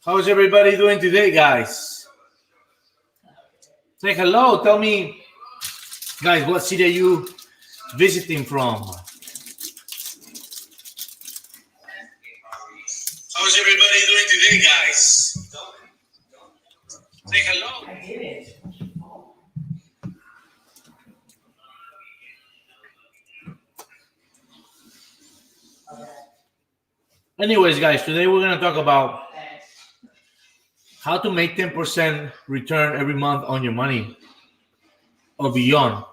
How's everybody doing today, guys? Say hello. Tell me, guys, what city are you visiting from? How's everybody doing today, guys? Say hello. Anyways, guys, today we're going to talk about how to make 10% return every month on your money or beyond.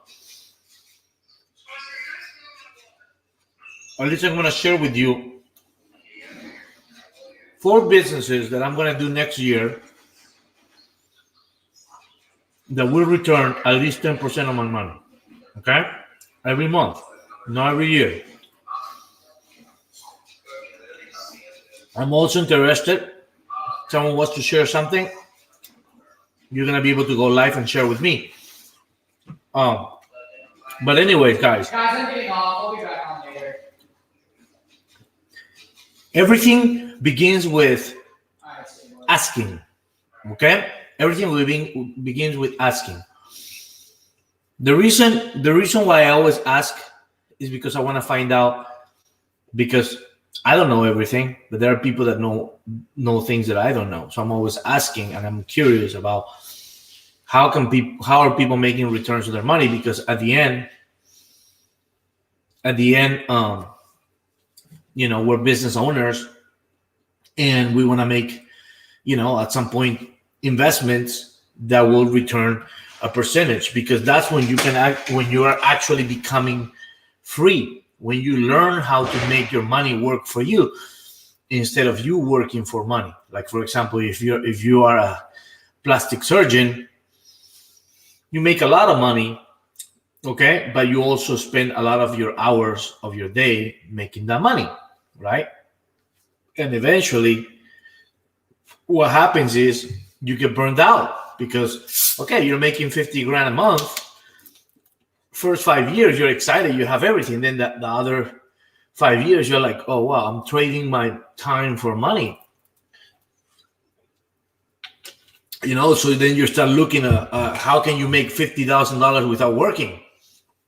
At least I'm going to share with you 4 businesses that I'm going to do next year that will return at least 10% of my money. Okay? Every month, not every year. I'm also interested. Someone wants to share something, you're going to be able to go live and share with me. But anyway, guys. I'm getting off. I'll be back on later. Everything begins with asking. Okay? Everything begins with asking. The reason why I always ask is because I want to find out, because I don't know everything, but there are people that know things that I don't know. So I'm always asking, and I'm curious about how are people making returns on their money, because at the end, we're business owners, and we want to make, at some point, investments that will return a percentage, because that's when when you are actually becoming free, when you learn how to make your money work for you instead of you working for money. Like, for example, if you are a plastic surgeon, you make a lot of money, okay, but you also spend a lot of your hours of your day making that money, right? And eventually what happens is you get burned out, because, okay, you're making 50 grand a month. First 5 years, you're excited, you have everything. Then the other 5 years, you're like, oh, wow, I'm trading my time for money. So then you start looking at how can you make $50,000 without working?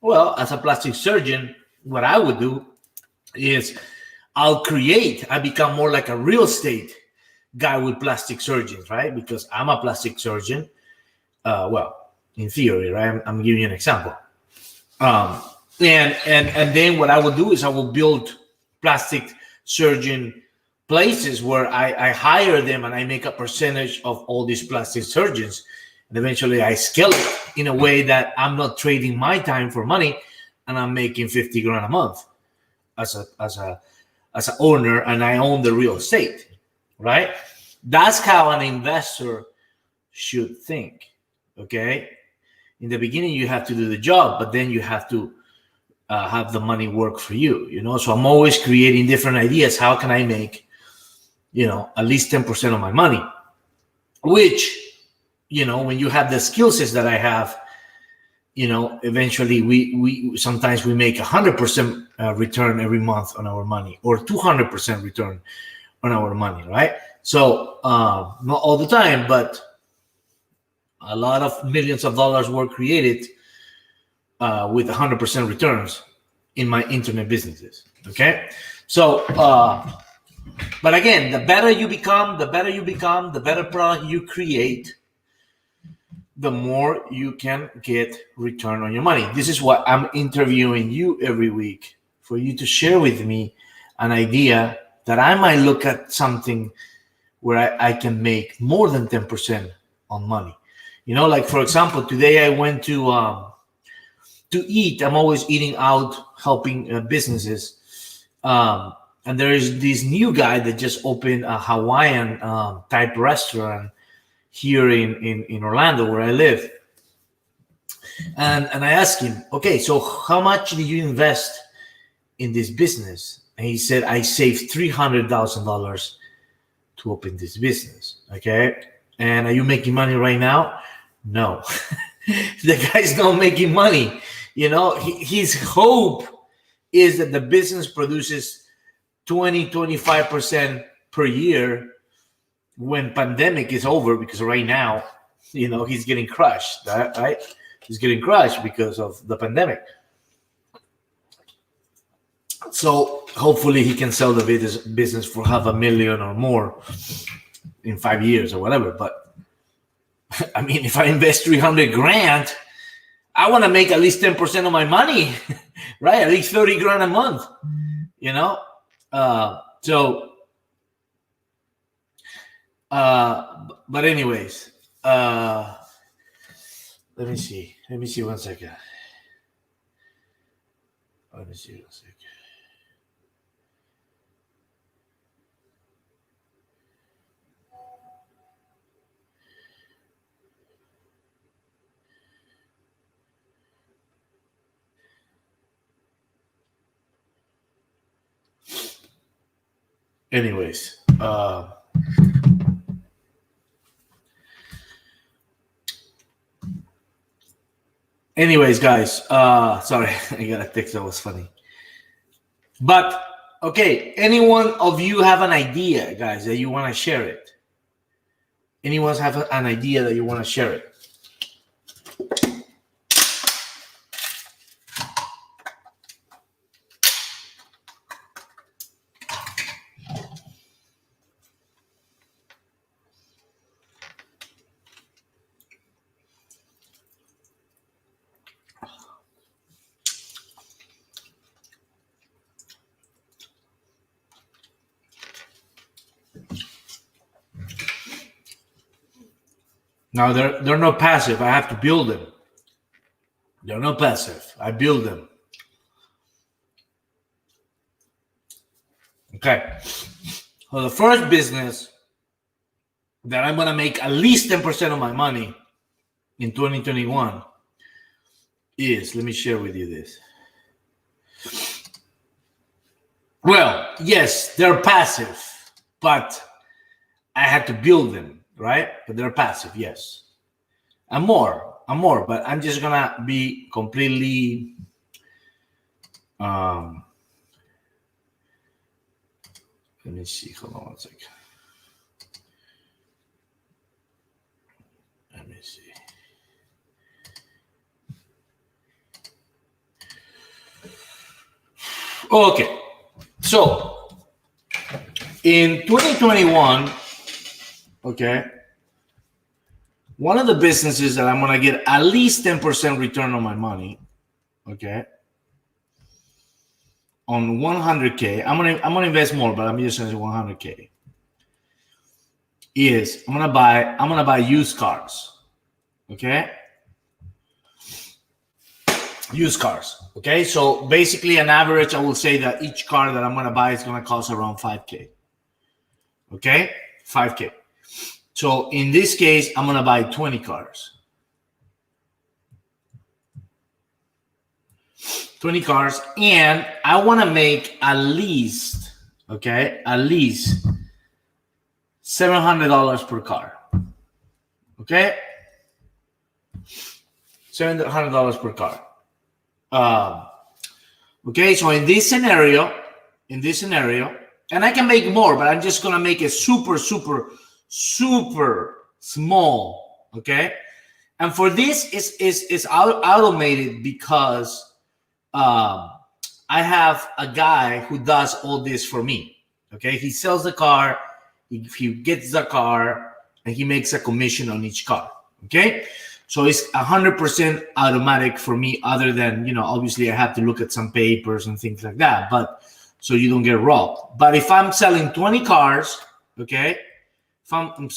Well, as a plastic surgeon, what I would do is I become more like a real estate guy with plastic surgeons, right? Because I'm a plastic surgeon. In theory, right? I'm giving you an example. And then what I will do is I will build plastic surgeon places where I hire them and I make a percentage of all these plastic surgeons, and eventually I scale it in a way that I'm not trading my time for money, and I'm making 50 grand a month as an owner, and I own the real estate, right? That's how an investor should think. Okay. In the beginning, you have to do the job, but then you have to have the money work for you, So I'm always creating different ideas. How can I make, at least 10% of my money? Which, when you have the skill sets that I have, eventually we sometimes we make 100% return every month on our money, or 200% return on our money, right? So not all the time, but a lot of millions of dollars were created with 100% returns in my internet businesses. Okay. So, but again, the better you become, the better product you create, the more you can get return on your money. This is what I'm interviewing you every week, for you to share with me an idea that I might look at something where I can make more than 10% on money. Like, for example, today I went to eat. I'm always eating out, helping businesses. And there is this new guy that just opened a Hawaiian type restaurant here in Orlando, where I live. And I asked him, okay, so how much did you invest in this business? And he said, I saved $300,000 to open this business. Okay. And are you making money right now? No. The guy's not making money. His hope is that the business produces 20-25% per year when pandemic is over, because right now, he's getting crushed, right? He's getting crushed because of the pandemic. So hopefully he can sell the business for $500,000 or more in 5 years or whatever. But I mean, if I invest $300,000, I want to make at least 10% of my money, right? At least $30,000 a month, but anyways, let me see 1 second. Let me see 1 second. Anyways, guys, sorry, I got a text that was funny. But okay, anyone of you have an idea, guys, that you want to share it? Anyone have an idea that you want to share it? Now they're not passive. I have to build them. They're not passive. I build them. Okay. So the first business that I'm going to make at least 10% of my money in 2021 is, let me share with you this. Well, yes, they're passive, but I had to build them, right? But they're passive, yes. I'm more, but I'm just going to be completely let me see. Hold on 1 second. Let me see. Okay. So, in 2021, okay, one of the businesses that I'm going to get at least 10% return on my money, okay, on 100K, I'm gonna invest more, but I'm just going to say 100K, is I'm gonna buy used cars, okay? Used cars, okay? So basically, an average, I will say that each car that I'm gonna buy is gonna cost around 5K, okay? 5K. So in this case, I'm gonna buy 20 cars. 20 cars, and I want to make at least $700 per car. Okay, $700 per car. Okay, so in this scenario, and I can make more, but I'm just gonna make it super small. Okay, and for this is automated because I have a guy who does all this for me. Okay, he sells the car, he gets the car, and he makes a commission on each car. Okay, so it's 100% automatic for me. Other than, obviously I have to look at some papers and things like that, but so you don't get robbed. But if I'm selling 20 cars, okay, if I'm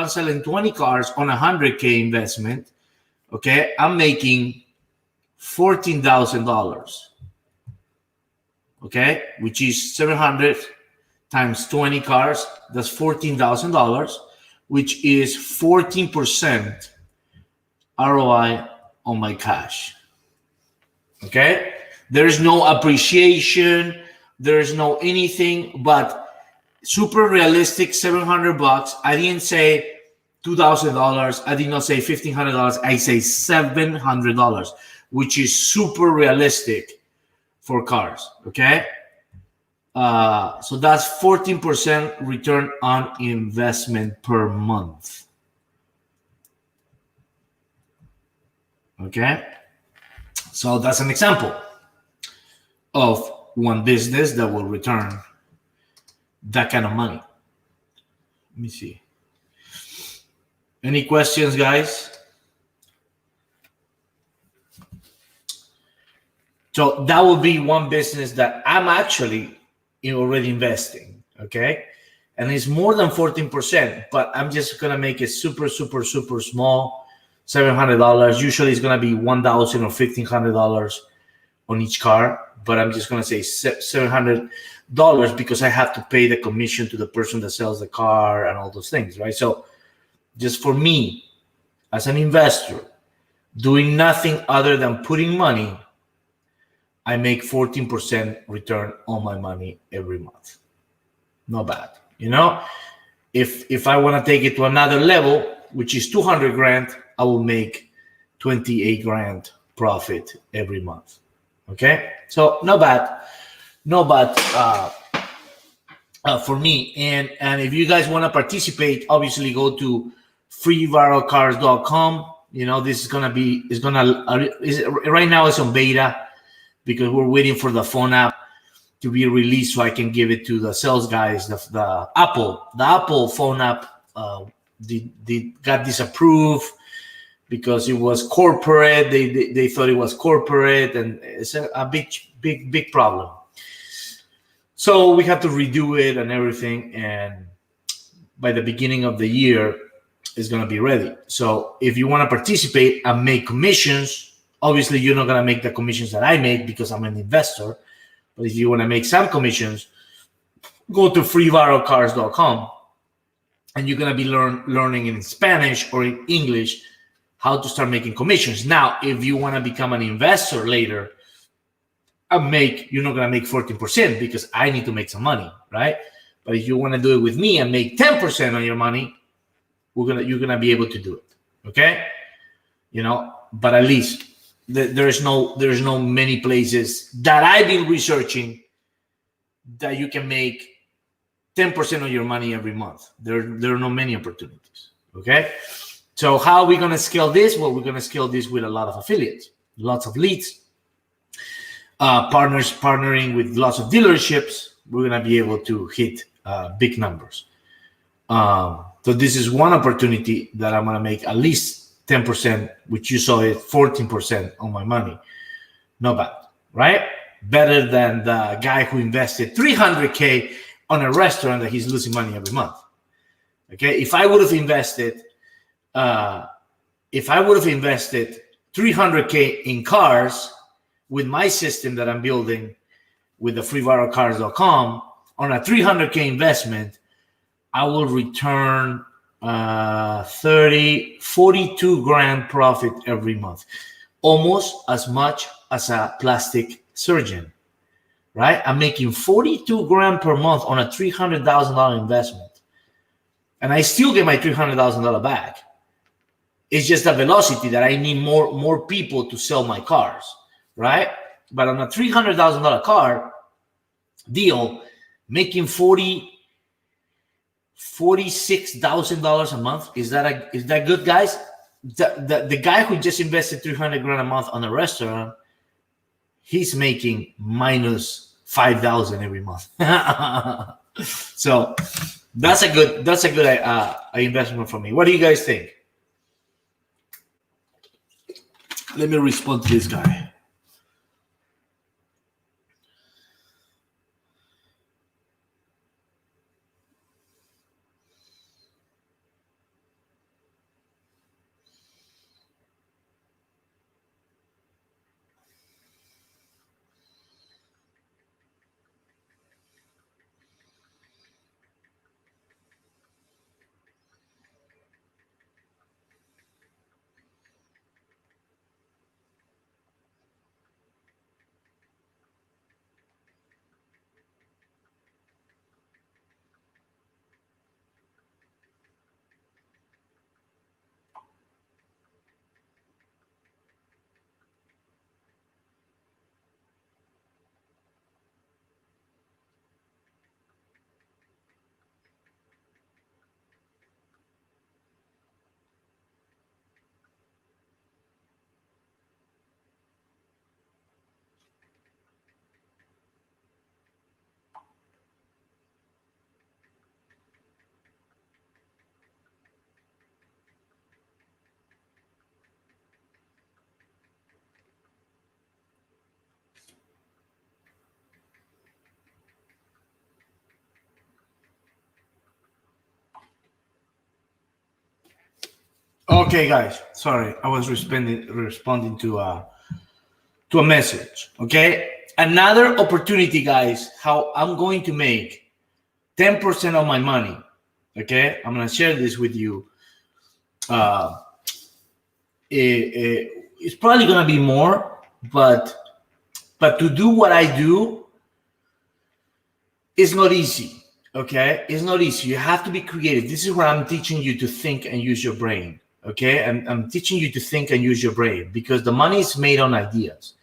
selling 20 cars on a 100K investment, okay, I'm making $14,000, okay, which is 700 times 20 cars. That's $14,000, which is 14% ROI on my cash. Okay, there is no appreciation, there is no anything, but super realistic. $700. I didn't say $2,000. I did not say $1,500. I say $700. Which is super realistic for cars, okay? So that's 14% return on investment per month. Okay. So that's an example of one business that will return that kind of money. Let me see. Any questions, guys? So that will be one business that I'm actually already investing, okay? And it's more than 14%, but I'm just gonna make it super, super, super small, $700. Usually it's gonna be $1,000 or $1,500 on each car, but I'm just gonna say $700 because I have to pay the commission to the person that sells the car and all those things, right? So just for me, as an investor, doing nothing other than putting money, I make 14% return on my money every month. Not bad, you know? If I want to take it to another level, which is 200 grand, I will make 28 grand profit every month. Okay? So not bad. Not bad for me. And if you guys want to participate, obviously go to freeviralcars.com. You know, this is going to be, right now it's on beta, because we're waiting for the phone app to be released so I can give it to the sales guys. The Apple phone app got disapproved because it was corporate. They thought it was corporate, and it's a big problem. So we have to redo it and everything, and by the beginning of the year, it's going to be ready. So if you want to participate and make commissions, obviously, you're not going to make the commissions that I make because I'm an investor. But if you want to make some commissions, go to freeviralcars.com and you're going to be learning in Spanish or in English how to start making commissions. Now, if you want to become an investor later, you're not going to make 14% because I need to make some money, right? But if you want to do it with me and make 10% on your money, you're going to be able to do it. Okay? You know, but at least there's no many places that I've been researching that you can make 10% of your money every month. There are not many opportunities. Okay. So how are we going to scale this? Well, we're going to scale this with a lot of affiliates, lots of leads, partnering with lots of dealerships. We're going to be able to hit big numbers. So this is one opportunity that I'm going to make at least 10%, which you saw it 14% on my money. Not bad, right? Better than the guy who invested $300K on a restaurant that he's losing money every month. Okay, if I would have invested $300K in cars with my system that I'm building with the freeviralcars.com on a $300K investment, I will return 42 grand profit every month, almost as much as a plastic surgeon, right? I'm making 42 grand per month on a $300,000 investment, and I still get my $300,000 back. It's just the velocity that I need more people to sell my cars, right? But on a $300,000 car deal, making $46,000 a month. Is that good, guys? The guy who just invested 300 grand a month on a restaurant, he's making minus 5,000 every month. So that's a good investment for me. What do you guys think? Let me respond to this guy. Okay, guys. Sorry, I was responding to a message. Okay, another opportunity, guys. How I'm going to make 10% of my money. Okay, I'm gonna share this with you. Uh, it's probably gonna be more, but to do what I do, it's not easy. Okay, it's not easy. You have to be creative. This is where I'm teaching you to think and use your brain. Okay, I'm teaching you to think and use your brain because the money is made on ideas.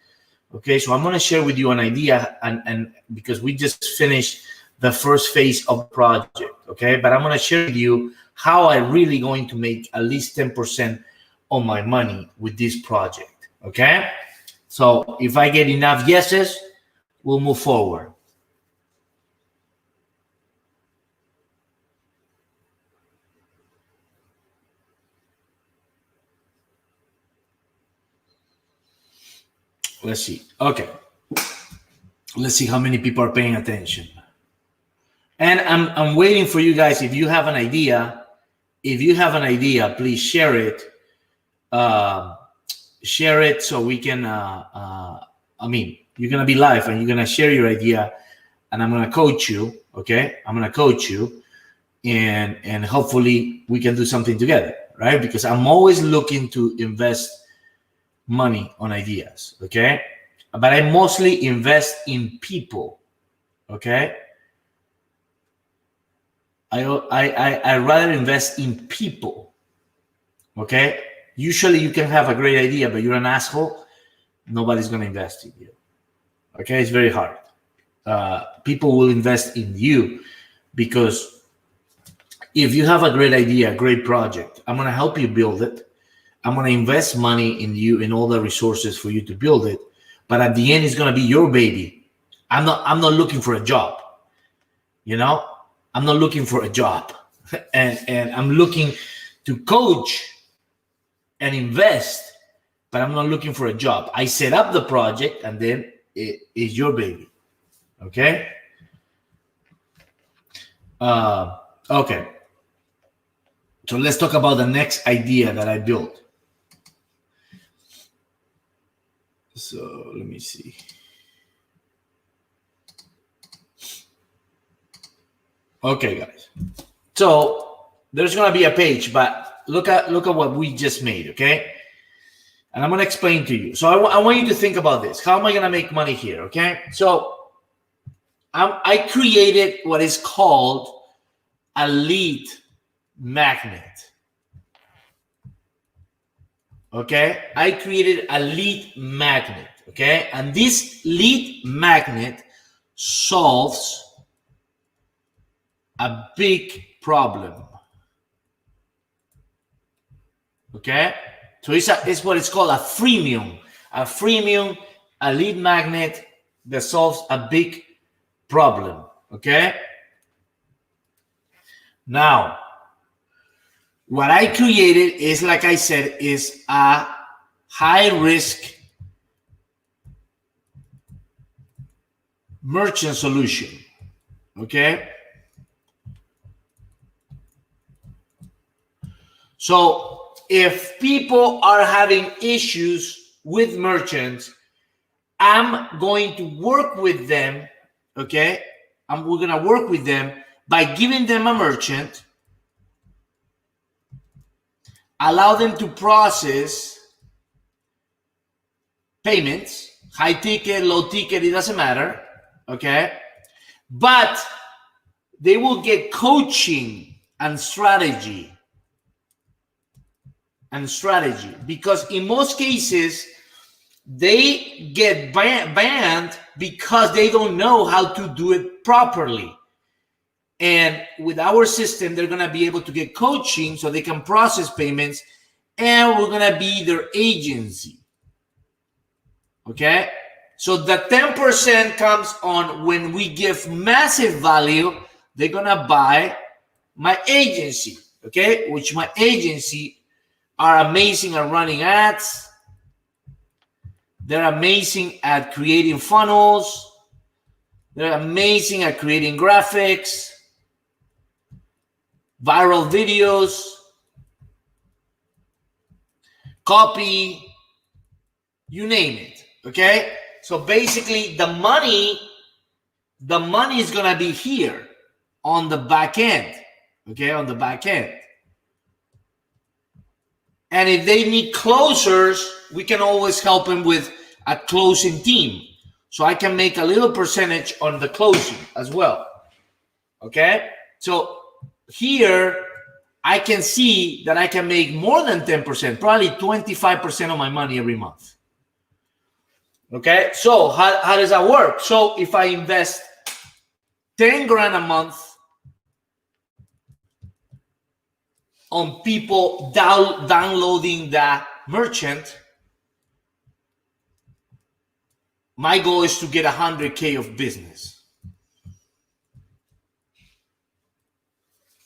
Okay, so I'm going to share with you an idea, and because we just finished the first phase of the project. Okay, but I'm going to share with you how I really going to make at least 10% of my money with this project. Okay, so if I get enough yeses, we'll move forward. Let's see. Okay. Let's see how many people are paying attention. And I'm waiting for you guys. If you have an idea, please share it. Share it so we can. I mean, you're gonna be live and you're gonna share your idea, and I'm gonna coach you. Okay, I'm gonna coach you, and hopefully we can do something together, right? Because I'm always looking to invest money on ideas. Okay, but I mostly invest in people. Okay, I rather invest in people. Okay, usually you can have a great idea, but you're an asshole. Nobody's gonna invest in you. Okay, it's very hard. People will invest in you because if you have a great idea, a great project, I'm gonna help you build it. I'm gonna invest money in you and all the resources for you to build it. But at the end, it's gonna be your baby. I'm not looking for a job. You know, I'm not looking for a job, and I'm looking to coach and invest, but I'm not looking for a job. I set up the project, and then it is your baby. Okay. Okay. So let's talk about the next idea that I built. So let me see. Okay, guys. So there's gonna be a page, but look at what we just made. Okay, and I'm gonna explain to you. So I want you to think about this. How am I gonna make money here? Okay, so I created what is called a lead magnet. Okay, I created a lead magnet. Okay, and this lead magnet solves a big problem. Okay, so it's what it's called a freemium. A freemium, a lead magnet that solves a big problem. Okay, now what I created is, like I said, is a high risk merchant solution. Okay, so if people are having issues with merchants, I'm going to work with them. Okay, we're gonna work with them by giving them a merchant, allow them to process payments, high ticket, low ticket, it doesn't matter. Okay, but they will get coaching and strategy. Because in most cases they get banned because they don't know how to do it properly. And with our system, they're going to be able to get coaching so they can process payments, and we're going to be their agency. Okay, so the 10% comes on when we give massive value. They're going to buy my agency. Okay, which my agency are amazing at running ads. They're amazing at creating funnels. They're amazing at creating graphics, viral videos. copy, you name it. Okay, so basically the money is gonna be here on the back end. Okay, on the back end. And if they need closers, we can always help them with a closing team. So I can make a little percentage on the closing as well. Okay, so here I can see that I can make more than 10%, probably 25% of my money every month. Okay, so how does that work? So if I invest 10 grand a month on people downloading that merchant, my goal is to get 100K of business.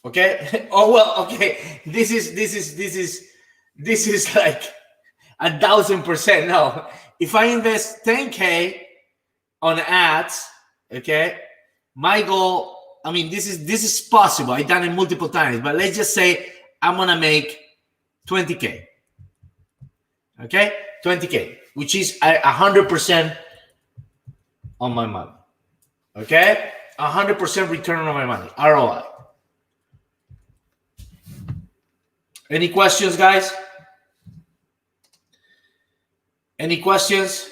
Okay. Oh well. Okay. This is like 1,000%. No. If I invest 10K on ads, okay, my goal. I mean, this is possible. I've done it multiple times, but let's just say I'm gonna make 20K. Okay, 20K, which is 100% on my money. Okay, 100% return on my money, ROI. Any questions, guys? Any questions?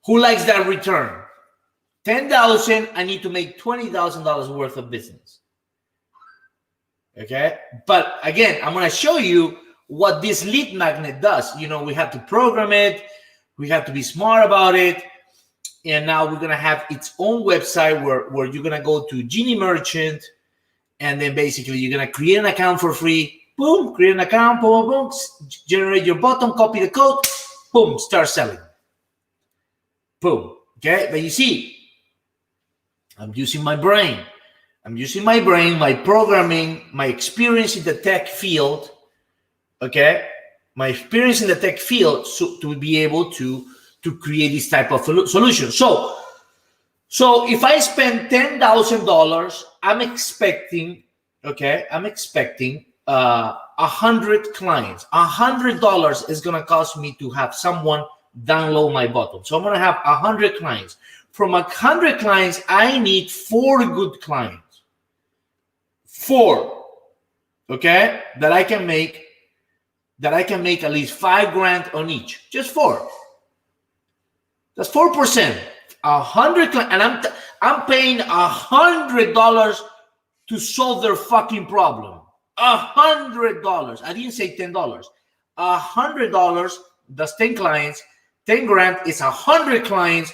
Who likes that return? 10,000, I need to make $20,000 worth of business. Okay, but again, I'm going to show you what this lead magnet does. You know, we have to program it, we have to be smart about it, and now we're going to have its own website where you're going to go to Genie Merchant, and then basically you're going to create an account for free. Boom, create an account, boom, boom, boom, generate your button, copy the code, boom, start selling. Boom. Okay, but you see, I'm using my brain. I'm using my brain, my programming, my experience in the tech field. Okay, my experience in the tech field to be able to create this type of solution. So if I spend $10,000, I'm expecting 100 clients. $100 is going to cost me to have someone download my button. So I'm going to have 100 clients. From 100 clients, I need 4 good clients. 4, okay, that I can make at least 5 grand on each. Just 4. That's 4%. 100 clients, and I'm paying $100 to solve their fucking problem. $100. I didn't say $10. $100. That's 10 clients. 10 grand is 100 clients.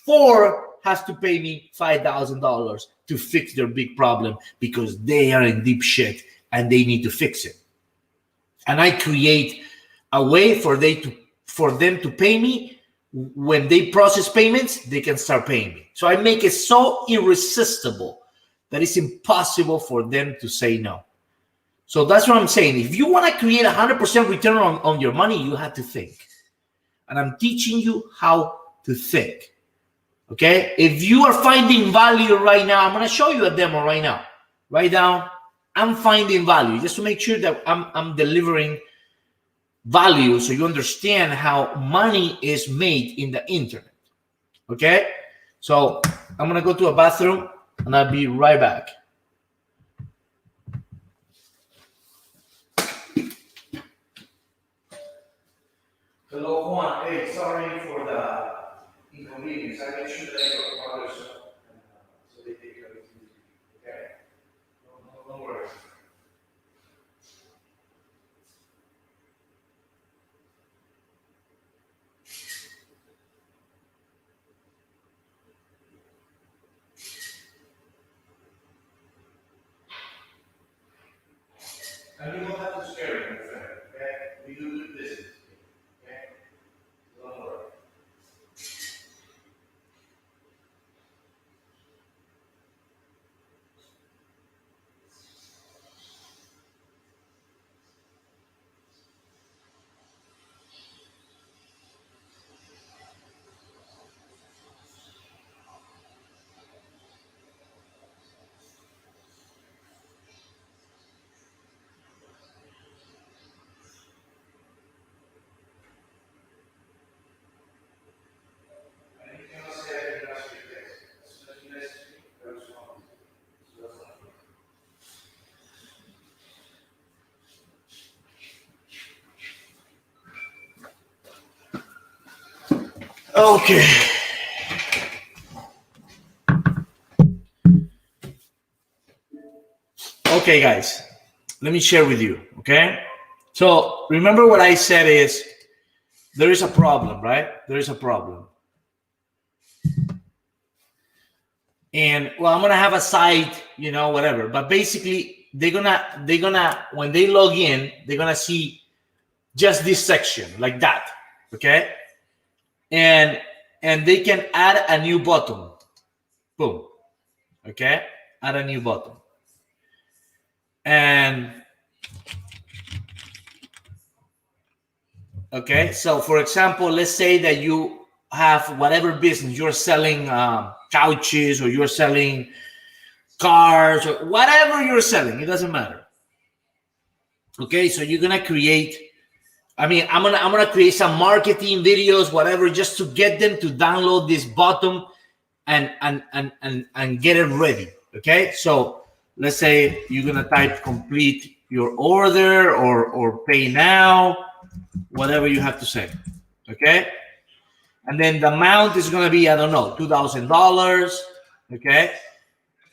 4 has to pay me $5,000 to fix their big problem because they are in deep shit and they need to fix it. And I create a way for them to pay me. When they process payments, they can start paying me. So I make it so irresistible that it's impossible for them to say no. So that's what I'm saying. If you want to create 100% return on your money, you have to think. And I'm teaching you how to think. Okay? If you are finding value right now, I'm going to show you a demo right now. Write down, I'm finding value, just to make sure that I'm delivering value so you understand how money is made in the internet. Okay? So I'm going to go to a bathroom and I'll be right back. Hello, Juan. Hey, sorry for the inconvenience. I make sure that your fathers so they take care of it. Okay? No worries. And you don't have to scare me, my friend. Okay? We do good business. Okay? Don't worry. Okay. Okay, guys, let me share with you. Okay. So remember what I said is there is a problem, right? There is a problem. And well, I'm gonna have a site, you know, whatever. But basically, they're gonna when they log in, they're gonna see just this section like that. Okay. And they can add a new button. Boom. Okay. Add a new button. And okay, so for example, let's say that you have whatever business you're selling, couches, or you're selling cars, or whatever you're selling, it doesn't matter. Okay, so you're gonna create. I'm gonna create some marketing videos, whatever, just to get them to download this button and get it ready. Okay, so let's say you're gonna type complete your order or pay now, whatever you have to say. Okay, and then the amount is gonna be, I don't know, $2,000. Okay,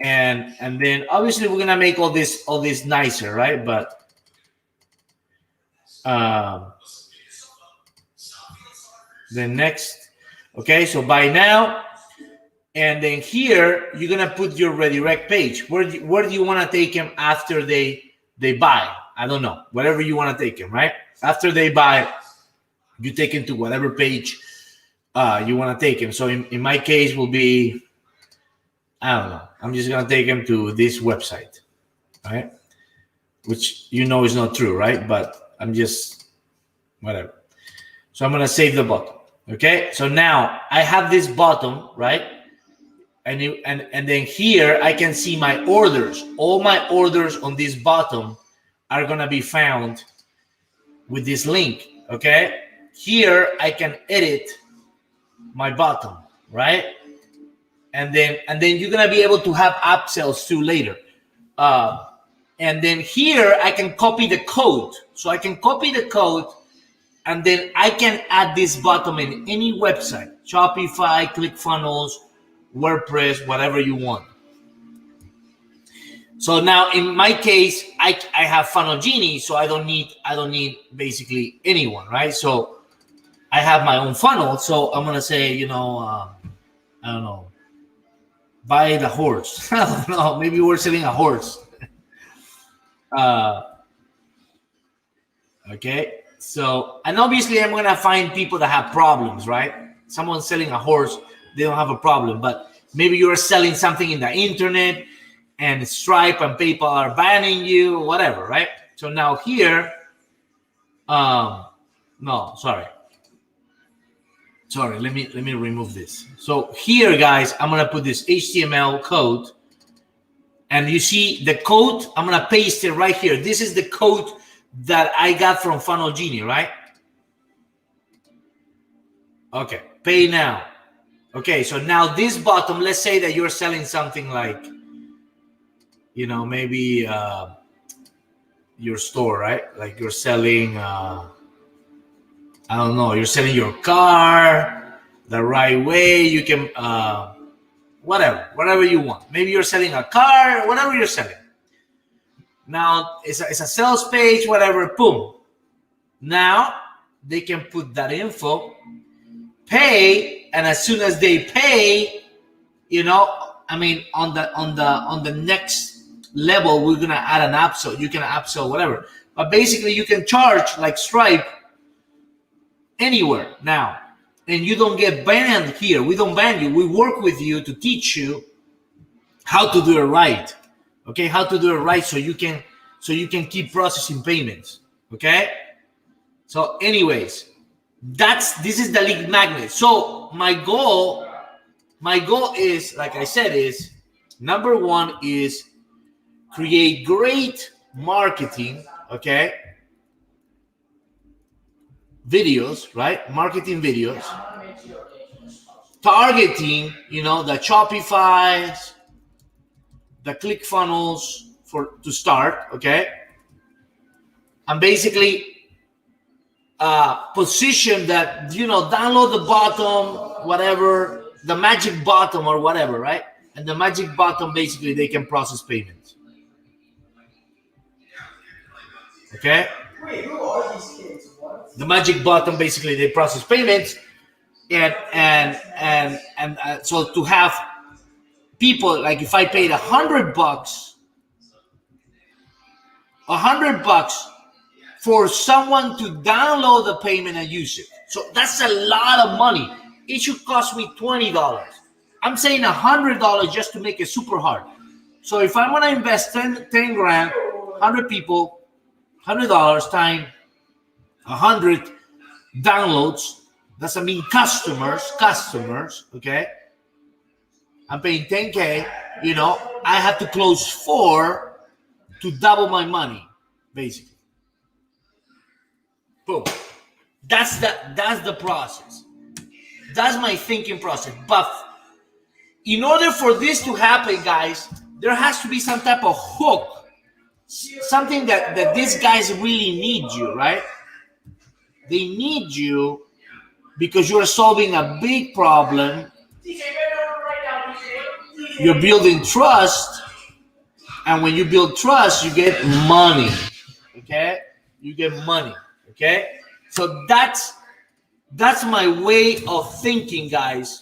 and then obviously we're gonna make all this nicer, right? But the next, okay, so buy now, and then here you're gonna put your redirect page. Where do you want to take them after they buy? I don't know, whatever you want to take them, right? After they buy, you take them to whatever page you want to take them. So in my case will be, I don't know, I'm just gonna take them to this website, right? Which you know is not true, right? But I'm just whatever. So I'm gonna save the button. Okay, so now I have this button, right? And then here I can see my orders. All my orders on this bottom are gonna be found with this link. Okay, here I can edit my bottom, right? And then you're gonna be able to have upsells too later. And then here I can copy the code. So I can copy the code, and then I can add this button in any website, Shopify, ClickFunnels, WordPress, whatever you want. So now in my case, I have Funnel Genie, so I don't need basically anyone, right? So I have my own funnel. So I'm gonna say, you know, I don't know, buy the horse. I don't know, maybe we're selling a horse. Okay. So, and obviously I'm going to find people that have problems, right? Someone selling a horse, they don't have a problem, but maybe you're selling something in the internet and Stripe and PayPal are banning you, whatever, right? So now here, no, sorry, let me remove this. So here, guys, I'm going to put this HTML code, and you see the code, I'm going to paste it right here. This is the code that I got from Funnel Genie, right? Okay, pay now. Okay, so now this bottom, let's say that you're selling something like, you know, maybe your store, right? Like you're selling, I don't know, you're selling your car the right way. You can, whatever you want. Maybe you're selling a car, whatever you're selling. Now it's a sales page, whatever, boom. Now they can put that info, pay, and as soon as they pay, you know, I mean, on the next level, we're gonna add an upsell. You can upsell whatever, but basically you can charge like Stripe anywhere now, and you don't get banned here. We don't ban you. We work with you to teach you how to do it right. Okay, how to do it right so you can keep processing payments. Okay, so anyways, this is the lead magnet. So my goal is, like I said, is number one is create great marketing, okay, videos, right? Marketing videos, targeting, you know, the Shopify's, the ClickFunnels to start, okay, and basically position that, you know, download the bottom, whatever, the magic bottom or whatever, right? And the magic bottom, basically, they can process payments. Okay? Wait, who are these kids? What? The magic bottom, basically, they process payments, and so to have people, like if I paid $100 for someone to download the payment and use it. So that's a lot of money. It should cost me $20. I'm saying $100 just to make it super hard. So if I'm gonna invest 10 grand, 100 people, $100 times 100 downloads, that's customers, okay? I'm paying 10K, I have to close 4 to double my money, basically. Boom. That's the process. That's my thinking process. But in order for this to happen, guys, there has to be some type of hook, something that these guys really need you, right? They need you because you're solving a big problem. You're building trust, and when you build trust, you get money. Okay? You get money. Okay? So that's my way of thinking, guys.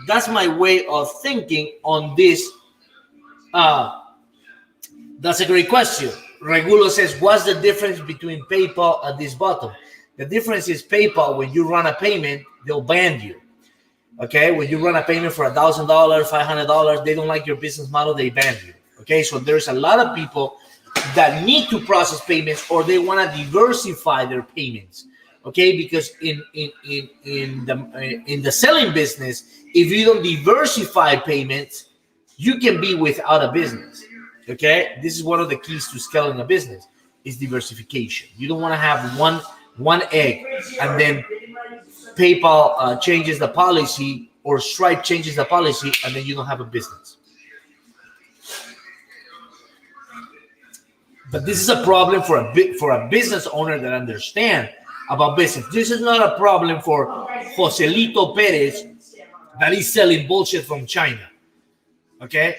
That's my way of thinking on this. That's a great question. Regulo says, what's the difference between PayPal at this bottom? The difference is PayPal, when you run a payment, they'll ban you. Okay? When you run a payment for $1,000, $500, they don't like your business model, they ban you. Okay? So there's a lot of people that need to process payments, or they want to diversify their payments. Okay? Because in the selling business, if you don't diversify payments, you can be without a business. Okay? This is one of the keys to scaling a business, is diversification. You don't want to have one egg, and then PayPal changes the policy, or Stripe changes the policy, and then you don't have a business. But this is a problem for a business owner that understands about business. This is not a problem for Joselito Perez that is selling bullshit from China, okay,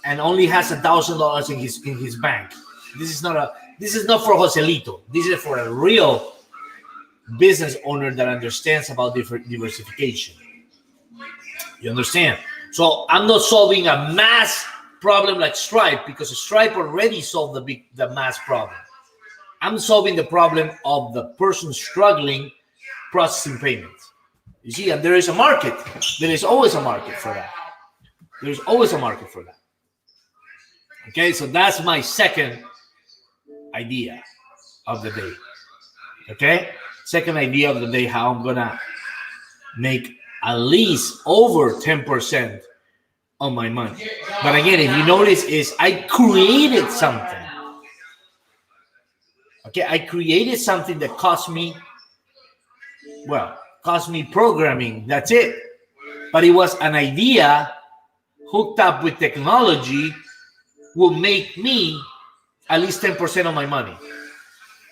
and only has $1,000 in his bank. This is not for Joselito. This is for a real business owner that understands about diversification. You understand? So I'm not solving a mass problem like Stripe, because Stripe already solved the mass problem. I'm solving the problem of the person struggling processing payments. You see, and there is a market. There is always a market for that. There's always a market for that. Okay, so that's my second idea of the day. Okay, second idea of the day, how I'm gonna make at least over 10% on my money. But again, if you notice, is I created something. Okay, I created something that cost me programming. That's it. But it was an idea hooked up with technology, will make me at least 10% of my money.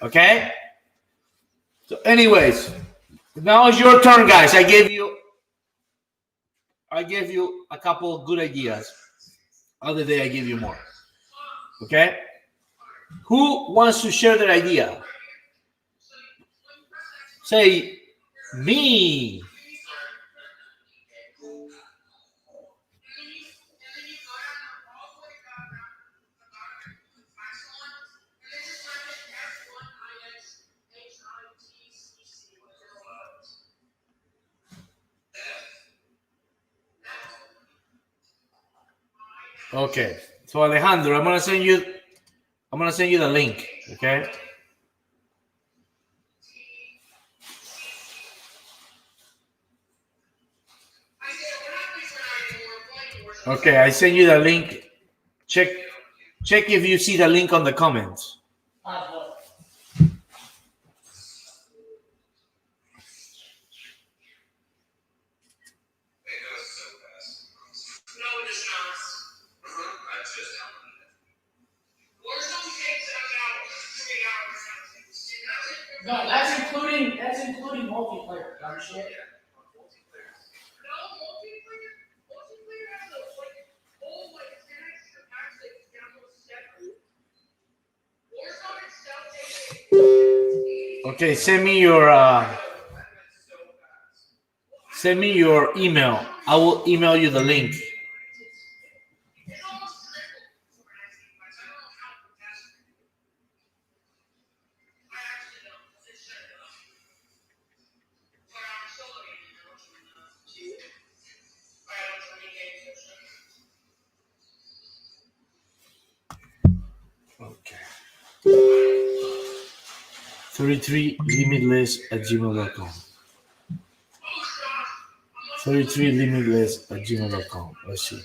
Okay? So anyways, now it's your turn, guys. I gave you a couple of good ideas. Other day I give you more. Okay? Who wants to share their idea? Say, me. Okay. So Alejandro, I'm gonna send you the link. Okay. Okay, I send you the link. Check if you see the link on the comments. No, that's including multiplayer. Understand? Okay, send me your email. I will email you the link. Okay. 33limitless@gmail.com. 33limitless@gmail.com. Let's see.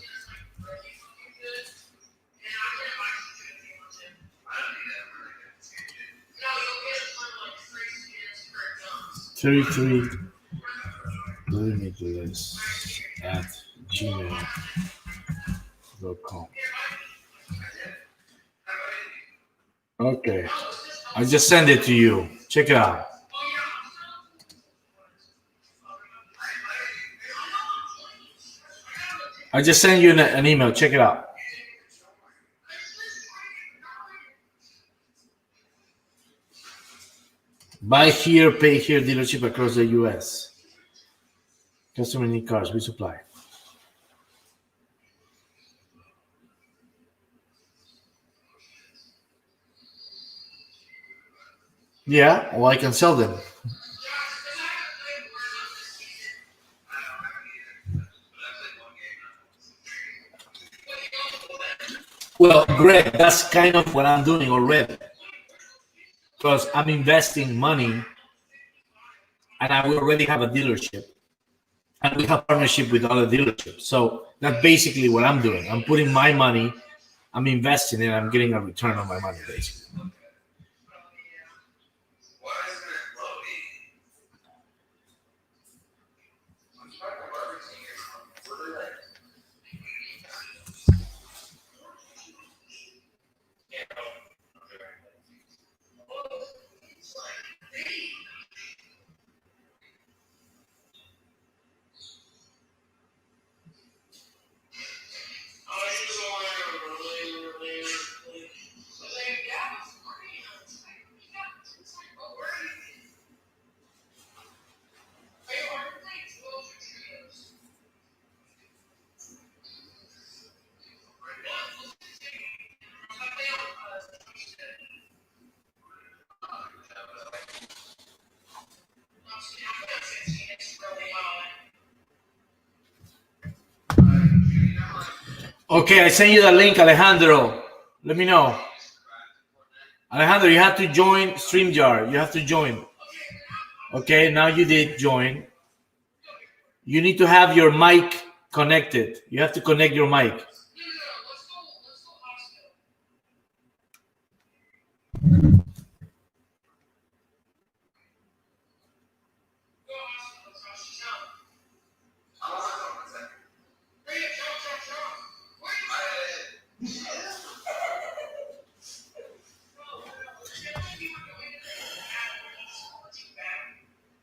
33limitless@gmail.com. Okay. I just send it to you. Check it out. I just sent you an email. Check it out. Buy here, pay here, dealership across the U.S. Customer need cars, we supply. Yeah, or I can sell them. Well, Greg, that's kind of what I'm doing already. Because I'm investing money and I already have a dealership. And we have partnership with other dealerships. So that's basically what I'm doing. I'm putting my money, I'm investing it, I'm getting a return on my money, basically. Okay, I sent you the link, Alejandro. Let me know. Alejandro, you have to join StreamYard. You have to join. Okay, now you did join. You need to have your mic connected. You have to connect your mic.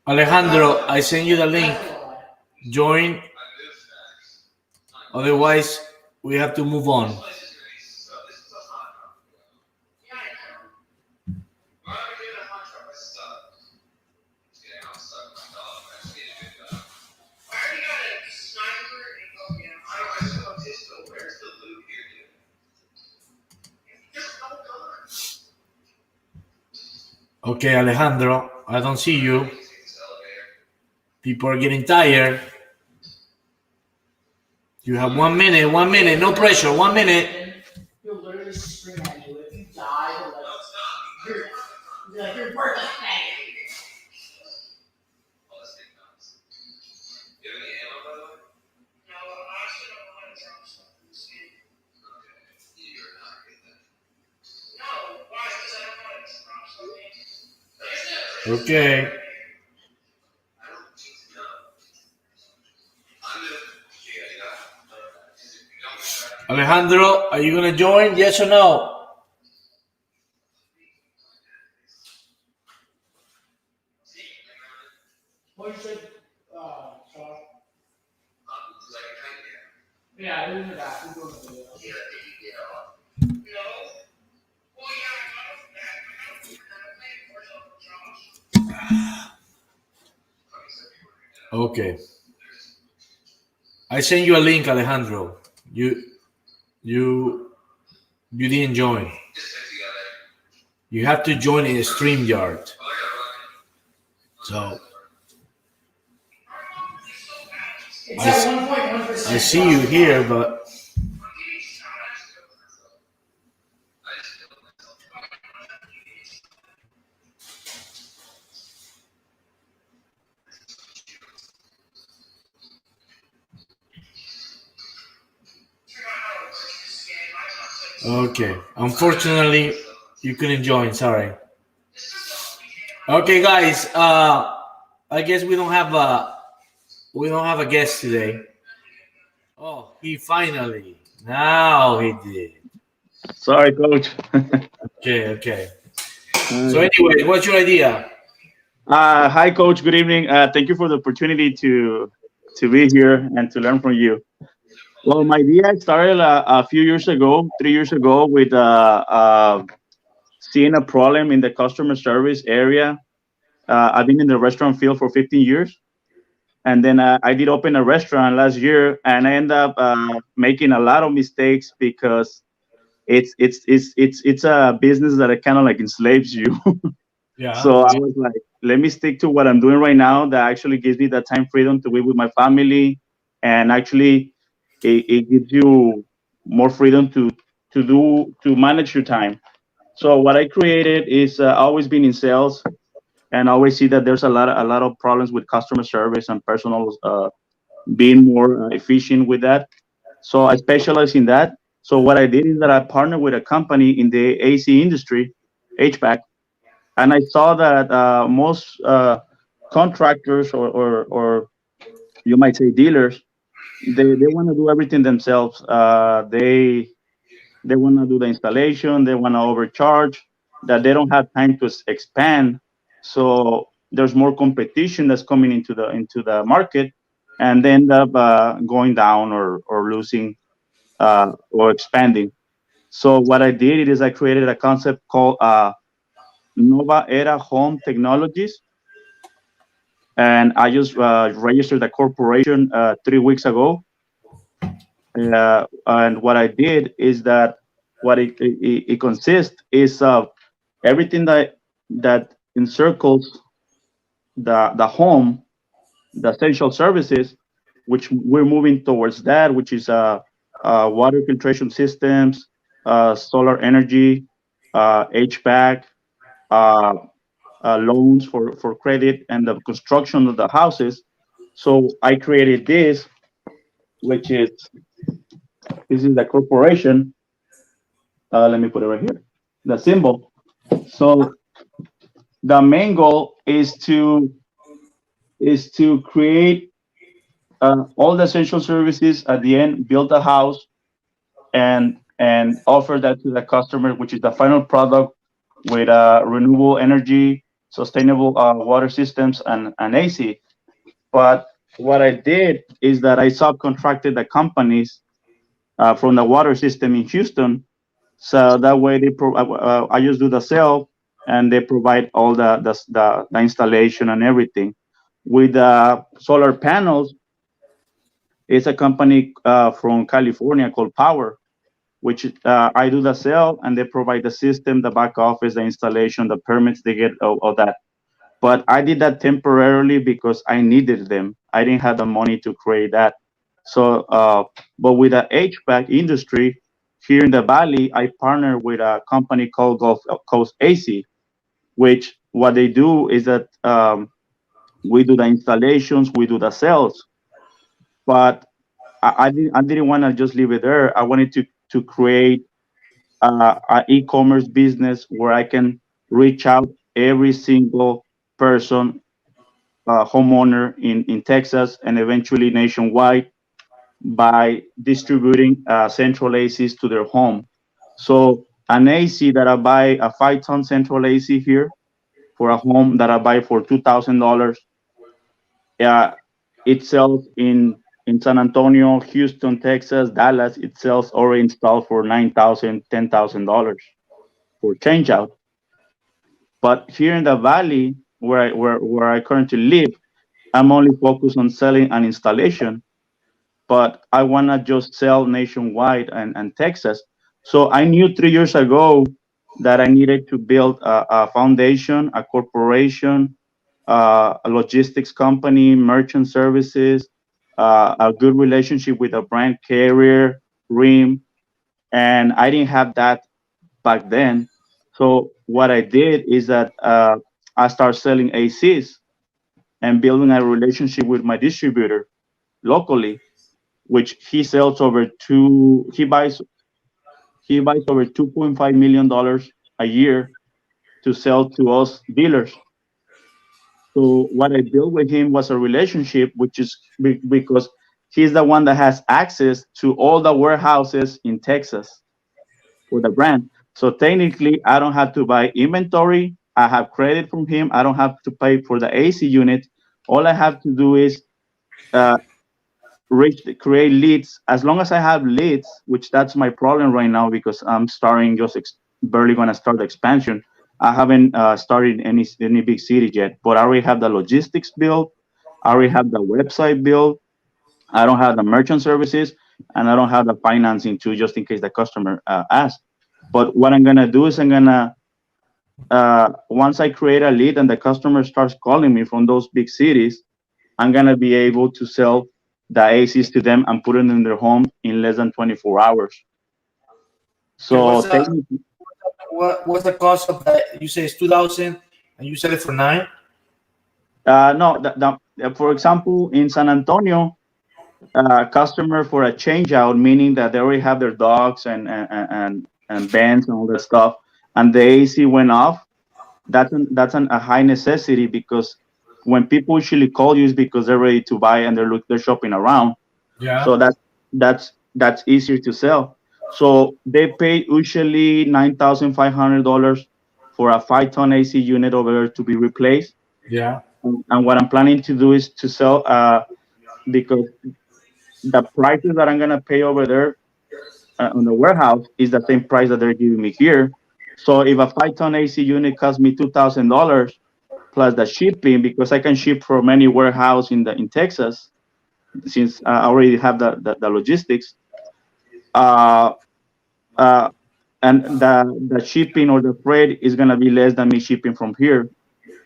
Alejandro, I sent you the link. Join. Otherwise, we have to move on. Okay, Alejandro, I don't see you. People are getting tired. You have 1 minute, no pressure, 1 minute. He'll literally scream at you if you die. You're worth it. Okay. Alejandro, are you going to join? Yes or no? What you said, Josh? Yeah, I didn't that. We're doing the video. Okay. I send you a link, Alejandro. You you didn't join. You have to join in StreamYard. So It's I, at s- one point one I percent. see you here, but okay. Unfortunately, you couldn't join. Sorry. Okay, guys. I guess we don't have a guest today. Oh, he finally. Now he did. Sorry, coach. Okay, okay. So Hi, anyway, what's your idea? hi, coach. Good evening. Thank you for the opportunity to be here and to learn from you. Well, my idea started a few years ago, 3 years ago, with seeing a problem in the customer service area. I've been in the restaurant field for 15 years, and then I did open a restaurant last year, and I ended up making a lot of mistakes because it's a business that it kind of like enslaves you. Yeah. So I was like, let me stick to what I'm doing right now that actually gives me that time freedom to be with my family. And actually, it gives you more freedom to manage your time. So what I created is always been in sales and I always see that there's a lot of problems with customer service and personal being more efficient with that. So I specialize in that. So what I did is that I partnered with a company in the AC industry, HVAC, and I saw that most contractors or you might say dealers, they want to do everything themselves. They want to do the installation, they want to overcharge, that they don't have time to expand. So there's more competition that's coming into the market, and they end up going down or losing or expanding. So what I did is I created a concept called Nova Era Home Technologies, and I just registered the corporation 3 weeks ago. And what I did is that what it consists is of everything that encircles the home, the essential services, which we're moving towards that, which is water filtration systems, solar energy, HVAC, uh, loans for credit, and the construction of the houses. So I created this, which is this is the corporation. Let me put it right here. The symbol. So the main goal is to create all the essential services at the end, build a house, and offer that to the customer, which is the final product with renewable energy, sustainable water systems, and AC. But what I did is that I subcontracted the companies from the water system in Houston. So that way, I just do the sale, and they provide all the installation and everything. With solar panels, it's a company from California called Power, which I do the sale, and they provide the system, the back office, the installation, the permits. They get all that. But I did that temporarily because I needed them. I didn't have the money to create that. So, but with the HVAC industry here in the Valley, I partner with a company called Gulf Coast AC, which what they do is that we do the installations, we do the sales. But I didn't want to just leave it there. I wanted to create an e-commerce business where I can reach out every single person, homeowner in Texas and eventually nationwide by distributing central ACs to their home. So an AC that I buy, a 5-ton central AC here for a home that I buy for $2,000, uh, it sells in San Antonio, Houston, Texas, Dallas. It sells already installed for $9,000, $10,000 for change out. But here in the valley where I currently live, I'm only focused on selling and installation, but I want to just sell nationwide and Texas. So I knew 3 years ago that I needed to build a foundation, a corporation, a logistics company, merchant services, a good relationship with a brand carrier, RIM, and I didn't have that back then. So what I did is that I started selling ACs and building a relationship with my distributor locally, which he buys over $2.5 million a year to sell to us dealers. So what I built with him was a relationship, which is because he's the one that has access to all the warehouses in Texas for the brand. So technically, I don't have to buy inventory. I have credit from him. I don't have to pay for the AC unit. All I have to do is uh, create leads. As long as I have leads, which that's my problem right now because I'm starting barely going to start the expansion. I haven't started any big city yet, but I already have the logistics built. I already have the website built. I don't have the merchant services, and I don't have the financing too, just in case the customer asks. But what I'm gonna do is once I create a lead and the customer starts calling me from those big cities, I'm gonna be able to sell the ACs to them and put it in their home in less than 24 hours. Okay, So technically, what's the cost of that? You say it's 2,000, and you sell it for 9. no, for example, in San Antonio, customer for a change out, meaning that they already have their dogs and bands and all that stuff, and the AC went off. That's a high necessity because when people usually call you is because they're ready to buy and they're shopping around. Yeah. So that's easier to sell. So they pay usually $9,500 for a 5-ton AC unit over there to be replaced. Yeah. And what I'm planning to do is to sell because the prices that I'm gonna pay over there on the warehouse is the same price that they're giving me here. So if a 5-ton AC unit costs me $2,000 plus the shipping, because I can ship from any warehouse in Texas, since I already have the logistics, uh, uh, and the shipping or the freight is gonna be less than me shipping from here.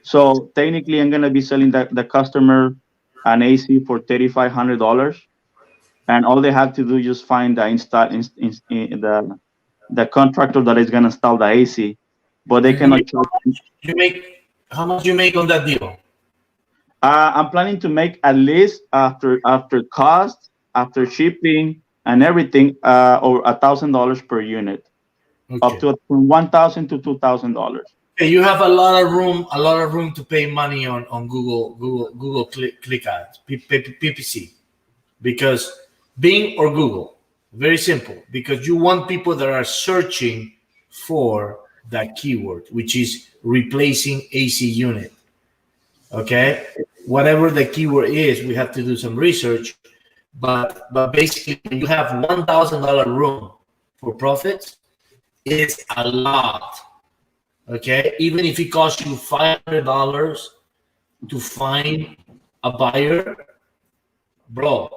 So technically, I'm gonna be selling the customer an AC for $3,500, and all they have to do is just find the contractor that is gonna install the AC, but they cannot charge. You make how much you make on that deal? I'm planning to make at least after cost, after shipping and everything, over $1,000 per unit, up Okay. to from $1,000 to $2,000. Okay, you have a lot of room to pay money on Google click ads, PPC, because Bing or Google, very simple, because you want people that are searching for that keyword, which is replacing AC unit. Okay, whatever the keyword is, we have to do some research, but basically, when you have $1,000 room for profits, it's a lot. Okay, even if it costs you $500 to find a buyer, bro,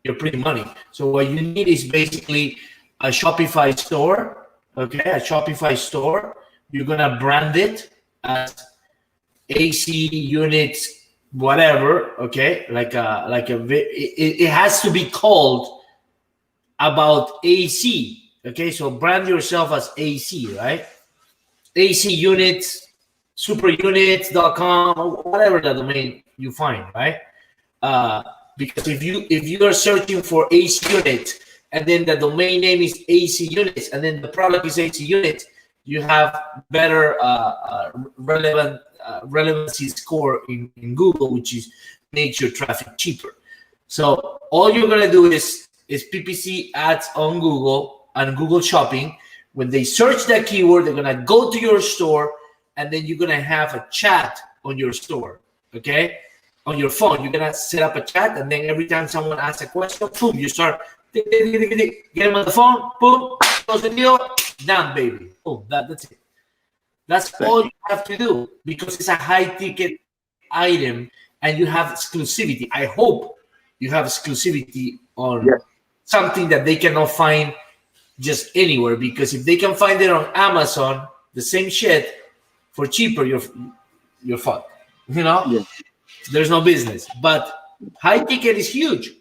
you're pretty money. So what you need is basically a Shopify store. Okay, a Shopify store. You're gonna brand it as AC units, whatever. Okay, it has to be called about AC. Okay, so brand yourself as AC, right? AC units, superunits.com, or whatever the domain you find, right? Because if you are searching for AC units and then the domain name is AC units and then the product is AC units, you have better relevancy score in Google, which makes your traffic cheaper. So all you're gonna do is PPC ads on Google and Google Shopping. When they search that keyword, they're gonna go to your store, and then you're gonna have a chat on your store. Okay, on your phone, you're gonna set up a chat, and then every time someone asks a question, boom, you start get them on the phone, boom, close the deal, done, baby. Boom, that's it. That's all you have to do because it's a high ticket item, and you have exclusivity. I hope you have exclusivity on Yes. something that they cannot find just anywhere, because if they can find it on Amazon, the same shit for cheaper, you're fucked. You know, Yeah. there's no business. But high ticket is huge.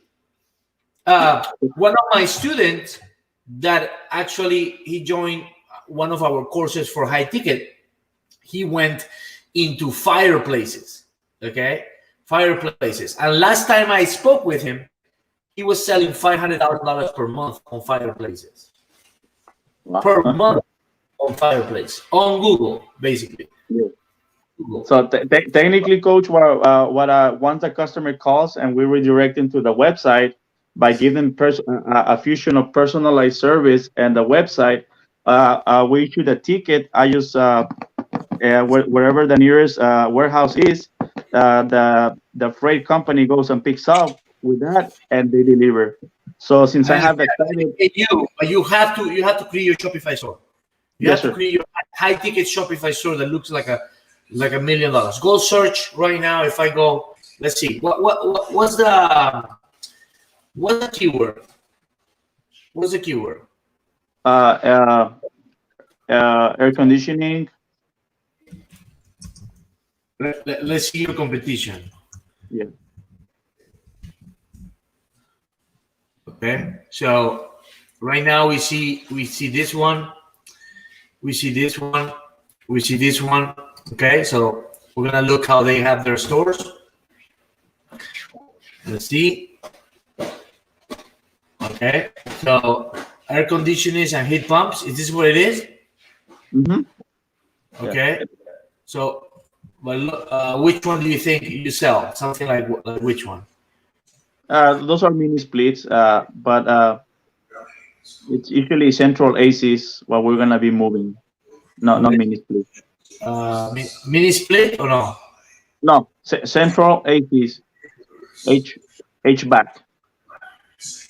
One of my students that actually he joined one of our courses for high ticket, he went into fireplaces. Okay, fireplaces. And last time I spoke with him, he was selling $500,000 per month on fireplaces. Wow. Per month on fireplace on Google, basically. Yeah. Google. So technically, Coach, once a customer calls and we redirect them to the website by giving a fusion of personalized service and the website, we issue the ticket. I use wherever the nearest warehouse is, the freight company goes and picks up with that, and they deliver. So since I have that, you have to create your Shopify store. You Yes, have to sir. create your high ticket Shopify store that looks like $1 million. Go search right now. If I go, let's see, what's the keyword? What's the keyword? Air conditioning. Let's see your competition. Yeah. Okay, so right now we see this one, we see this one, we see this one. Okay, so we're gonna look how they have their stores. Let's see. Okay, so air conditioners and heat pumps. Is this what it is? Mm-hmm. Okay, so well, which one do you think you sell? Something like which one? Those are mini splits, but it's usually central ACs what we're gonna be moving, not mini splits. Mini split or no? No, central ACs, HVAC.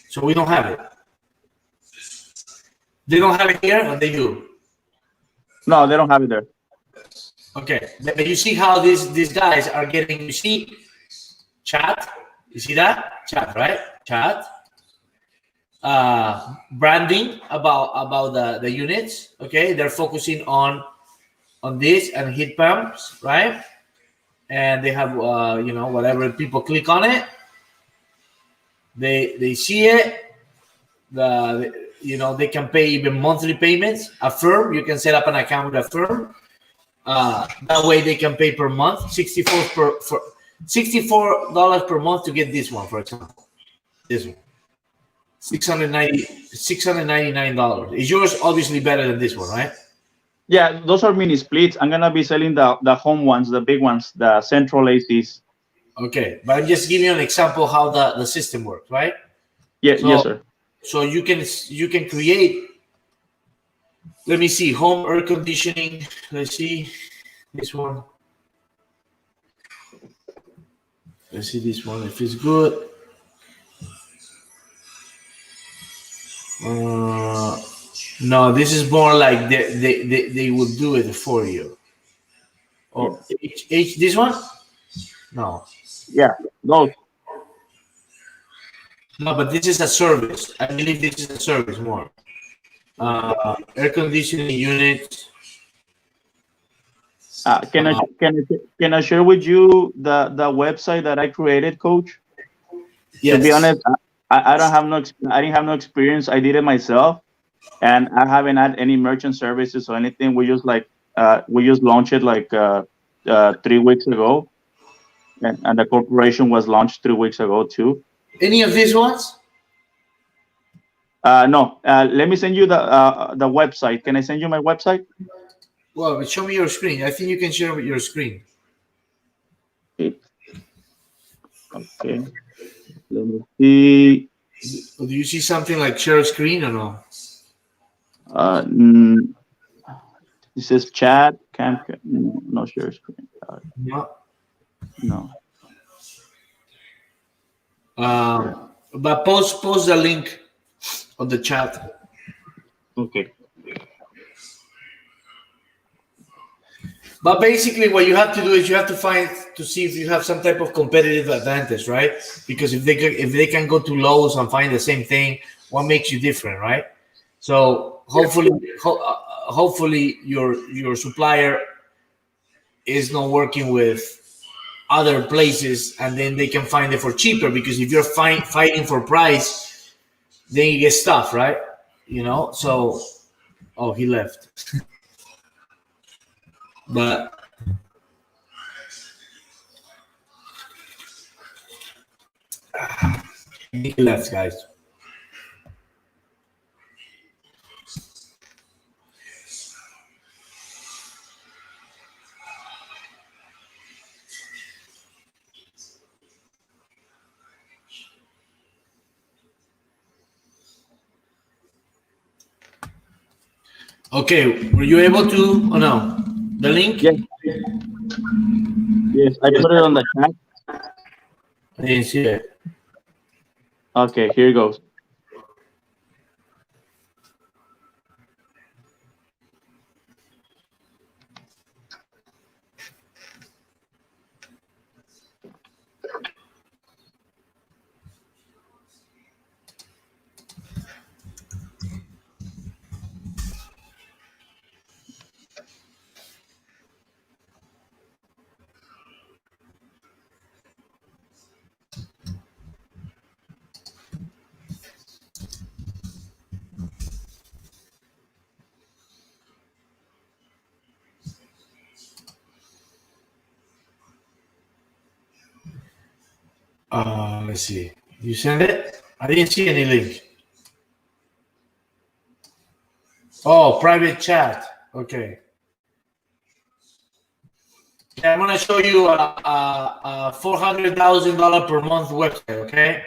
So we don't have it. They don't have it here, or they do? No, they don't have it there. Okay, but you see how these guys are getting, you see, chat, you see that? Chat, right? Chat. Branding about the units, okay? They're focusing on this and heat pumps, right? And they have, whatever people click on it, they see it, they can pay even monthly payments. Affirm, you can set up an account with Affirm. That way they can pay per month, $64 per month to get this one, for example. This one. $699. Is yours obviously better than this one, right? Yeah, those are mini splits. I'm gonna be selling the home ones, the big ones, the central ACs. Okay, but I'm just giving you an example how the system works, right? Yeah, yes, sir. So you can create. Let me see, home air conditioning. Let's see this one. Let's see this one if it's good. No, this is more like they will do it for you. Oh, this one? No. Yeah, those. No, but this is a service. I believe this is a service more. Air conditioning unit. Can I share with you the website that I created, Coach? Yes. To be honest, I didn't have no experience. I did it myself, and I haven't had any merchant services or anything. We just launched it like 3 weeks ago, and the corporation was launched 3 weeks ago too. Any of these ones? No. Let me send you the website. Can I send you my website? Well, but show me your screen. I think you can share your screen. Okay. Let me see. Do you see something like share screen or no? This says chat. No share screen. No. No. But post the link on the chat. Okay. But basically, what you have to do is you have to see if you have some type of competitive advantage, right? Because if they can go to Lowe's and find the same thing, what makes you different, right? So hopefully your supplier is not working with other places, and then they can find it for cheaper. Because if you're fighting for price, then you get stuff, right? So oh, he left. But he left, guys. Okay, were you able to? Oh no, the link. Yes. Yes, I put it on the chat. I didn't see it. Okay, here it goes. Let's see. You send it? I didn't see any link. Oh, private chat. Okay. Yeah, I'm gonna show you a $400,000 per month website. Okay.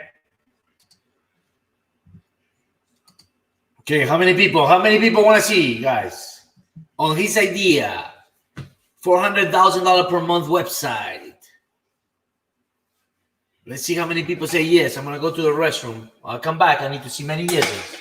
Okay. How many people want to see, guys, on his idea? $400,000 per month website. Let's see how many people say yes. I'm gonna go to the restroom. I'll come back. I need to see many yeses.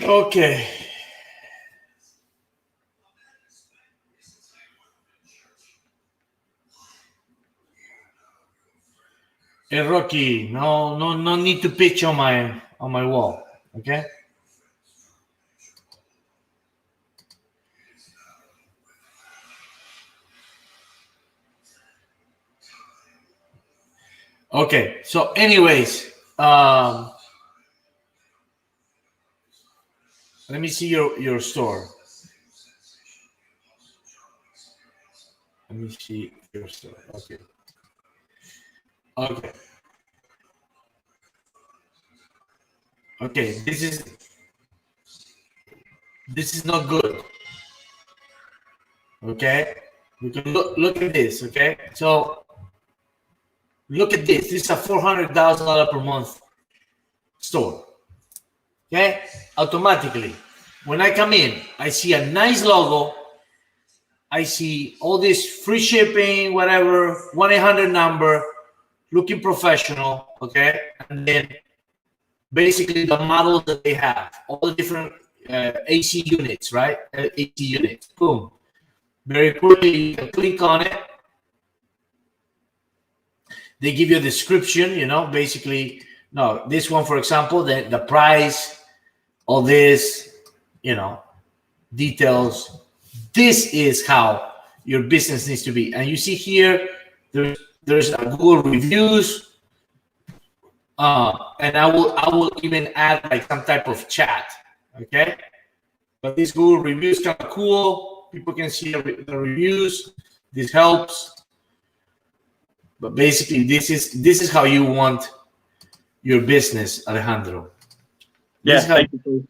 Okay. Hey, Rocky, no need to pitch on my wall. Okay. Okay. So, anyways, let me see your store. Let me see your store. Okay. Okay. Okay. This is not good. Okay. We can look at this. Okay. So look at this. This is a $400,000 per month store. Okay. Automatically, when I come in, I see a nice logo. I see all this free shipping, whatever, 1-800 number, looking professional, okay? And then basically the models that they have, all the different AC units, right? AC units, boom. Very quickly, you can click on it. They give you a description, basically, no, this one, for example, the price, all this, details. This is how your business needs to be. And you see here, there's a Google reviews, and I will even add like some type of chat. Okay, but this Google reviews kind of cool. People can see the reviews. This helps. But basically, this is how you want your business, Alejandro. Yes, This is how- thank you, Coach.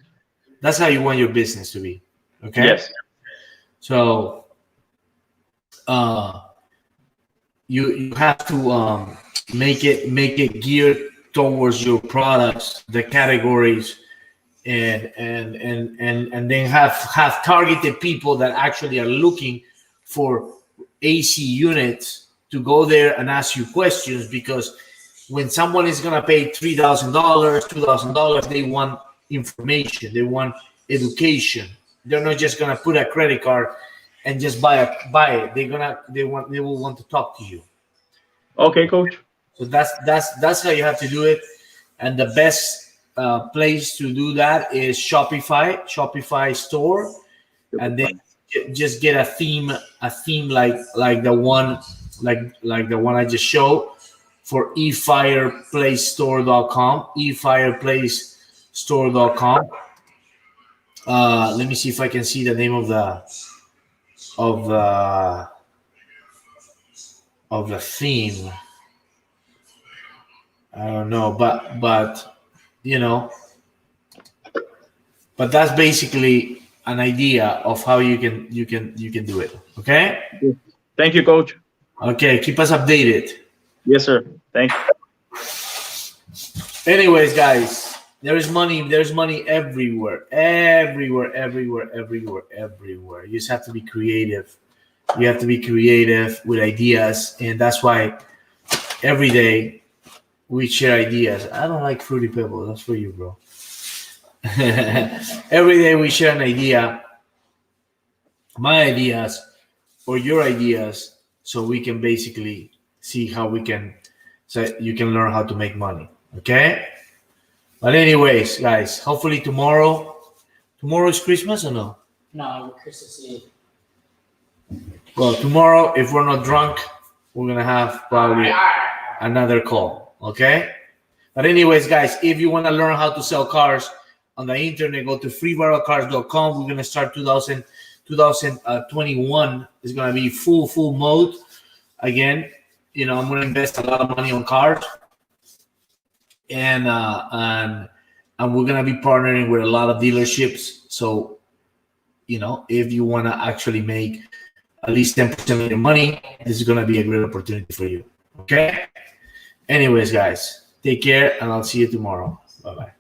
That's how you want your business to be. Okay. Yes. So you have to make it geared towards your products, the categories, and then have targeted people that actually are looking for AC units to go there and ask you questions, because when someone is going to pay $3,000, $2,000, they want information, they want education. They're not just going to put a credit card and just buy it. They will want to talk to you. Okay, Coach. So that's how you have to do it. And the best place to do that is Shopify store, and then just get a theme like the one I just showed for eFireplaceStore.com. eFireplaceStore.com. Let me see if I can see the name of the theme. I don't know, but you know, but that's basically an idea of how you can do it. Okay. Thank you, Coach. Okay, keep us updated. Yes, sir. Thank you. Anyways, guys, there's money everywhere. You just have to be creative. You have to be creative with ideas, and that's why every day we share ideas. I don't like Fruity Pebbles. That's for you, bro. Every day we share an idea, my ideas or your ideas, so we can basically see how we can, so you can learn how to make money. Okay. But anyways, guys, hopefully tomorrow is Christmas or no? No, Christmas Eve. Well, tomorrow, if we're not drunk, we're gonna have probably another call. Okay. But anyways, guys, if you want to learn how to sell cars on the internet, go to freebarrelcars.com. We're gonna start 2021 is gonna be full mode again. You know, I'm gonna invest a lot of money on cars, and we're gonna be partnering with a lot of dealerships. So, you know, if you want to actually make at least 10% of your money, this is gonna be a great opportunity for you. Okay. Anyways, guys, take care, and I'll see you tomorrow. Bye bye.